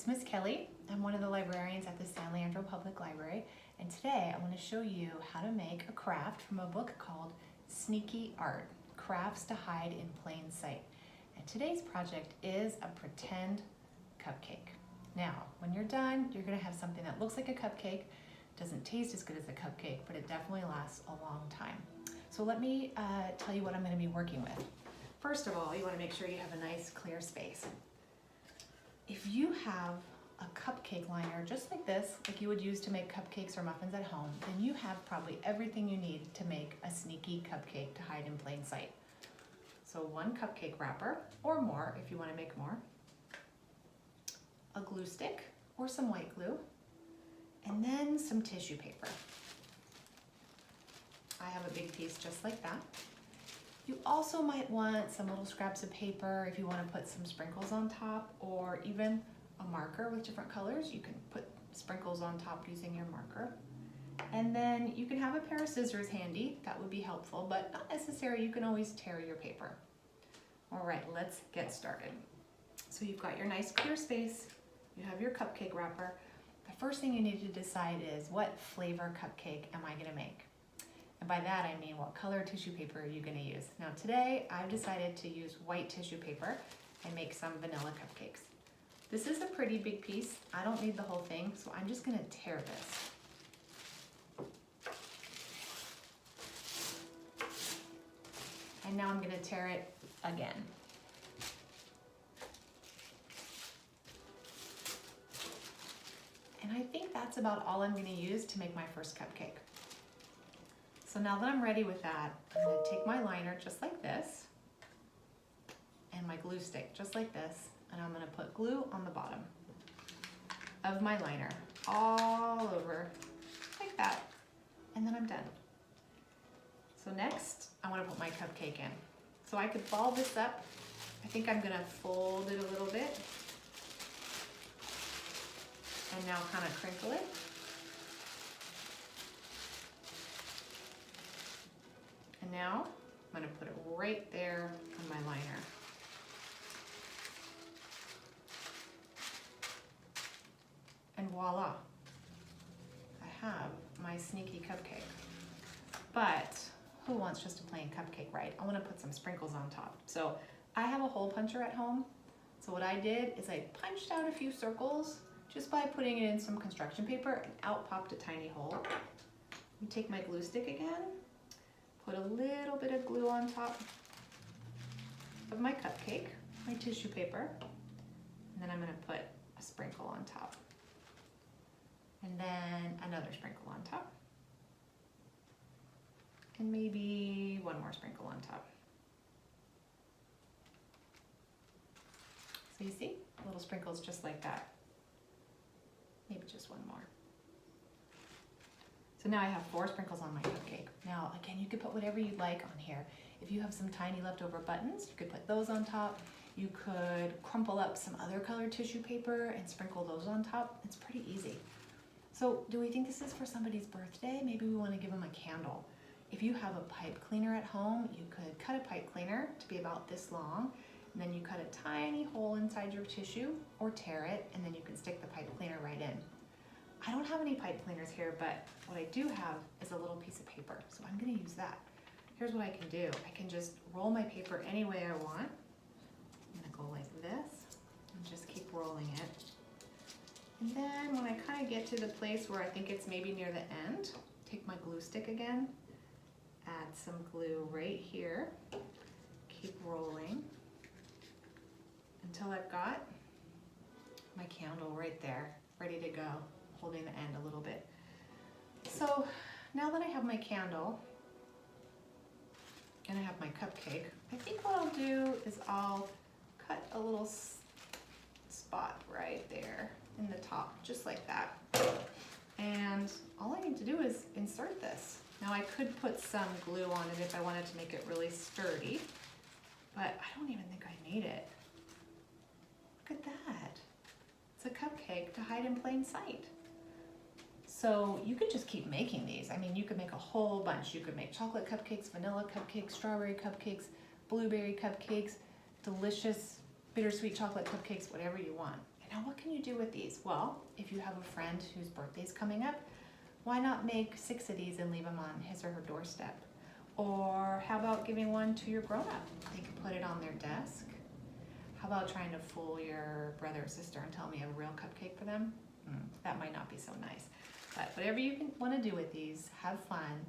it's Miss Kelly. I'm one of the librarians at the San Leandro Public Library, and today I want to show you how to make a craft from a book called Sneaky Art, Crafts to Hide in Plain Sight. And today's project is a pretend cupcake. Now, when you're done, you're going to have something that looks like a cupcake, doesn't taste as good as a cupcake, but it definitely lasts a long time. So let me tell you what I'm going to be working with. First of all, you want to make sure you have a nice clear space. If you have a cupcake liner just like this, like you would use to make cupcakes or muffins at home, then you have probably everything you need to make a sneaky cupcake to hide in plain sight. So one cupcake wrapper, or more if you want to make more, a glue stick or some white glue, and then some tissue paper. I have a big piece just like that. You also might want some little scraps of paper if you want to put some sprinkles on top, or even a marker with different colors. You can put sprinkles on top using your marker. And then you can have a pair of scissors handy. That would be helpful, but not necessary. You can always tear your paper. All right, let's get started. So you've got your nice clear space. You have your cupcake wrapper. The first thing you need to decide is, what flavor cupcake am I going to make? And by that I mean, what color tissue paper are you going to use? Now today I've decided to use white tissue paper and make some vanilla cupcakes. This is a pretty big piece. I don't need the whole thing, so I'm just going to tear this. And now I'm going to tear it again. And I think that's about all I'm going to use to make my first cupcake. So now that I'm ready with that, I'm going to take my liner just like this, and my glue stick just like this, and I'm going to put glue on the bottom of my liner all over like that, and then I'm done. So next, I want to put my cupcake in. So I could ball this up. I think I'm going to fold it a little bit, and now kind of crinkle it. And now I'm going to put it right there on my liner. And voila, I have my sneaky cupcake. But who wants just a plain cupcake, right? I want to put some sprinkles on top. So I have a hole puncher at home. So what I did is I punched out a few circles just by putting it in some construction paper, and out popped a tiny hole. You take my glue stick again, put a little bit of glue on top of my cupcake, my tissue paper, and then I'm going to put a sprinkle on top, and then another sprinkle on top, and maybe one more sprinkle on top. So you see, little sprinkles just like that. Maybe just one more. So now I have 4 sprinkles on my cupcake. Now, again, you could put whatever you'd like on here. If you have some tiny leftover buttons, you could put those on top. You could crumple up some other colored tissue paper and sprinkle those on top. It's pretty easy. So do we think this is for somebody's birthday? Maybe we want to give them a candle. If you have a pipe cleaner at home, you could cut a pipe cleaner to be about this long, and then you cut a tiny hole inside your tissue, or tear it, and then you can stick the pipe cleaner right in. I don't have any pipe cleaners here, but what I do have is a little piece of paper, so I'm going to use that. Here's what I can do. I can just roll my paper any way I want. I'm going to go like this and just keep rolling it. And then when I kind of get to the place where I think it's maybe near the end, take my glue stick again, add some glue right here, keep rolling until I've got my candle right there, ready to go, holding the end a little bit. So now that I have my candle and I have my cupcake, I think what I'll do is I'll cut a little spot right there in the top, just like that. And all I need to do is insert this. Now I could put some glue on it if I wanted to make it really sturdy, but I don't even think I need it. Look at that. It's a cupcake to hide in plain sight. So you could just keep making these. I mean, you could make a whole bunch. You could make chocolate cupcakes, vanilla cupcakes, strawberry cupcakes, blueberry cupcakes, delicious bittersweet chocolate cupcakes, whatever you want. And Now what can you do with these? Well, if you have a friend whose birthday's coming up, why not make 6 of these and leave them on his or her doorstep? Or how about giving one to your grown-up? They can put it on their desk. How about trying to fool your brother or sister and tell them you have a real cupcake for them? That might not be so nice. But whatever you want to do with these, have fun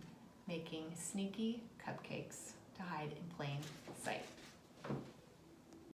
making sneaky cupcakes to hide in plain sight.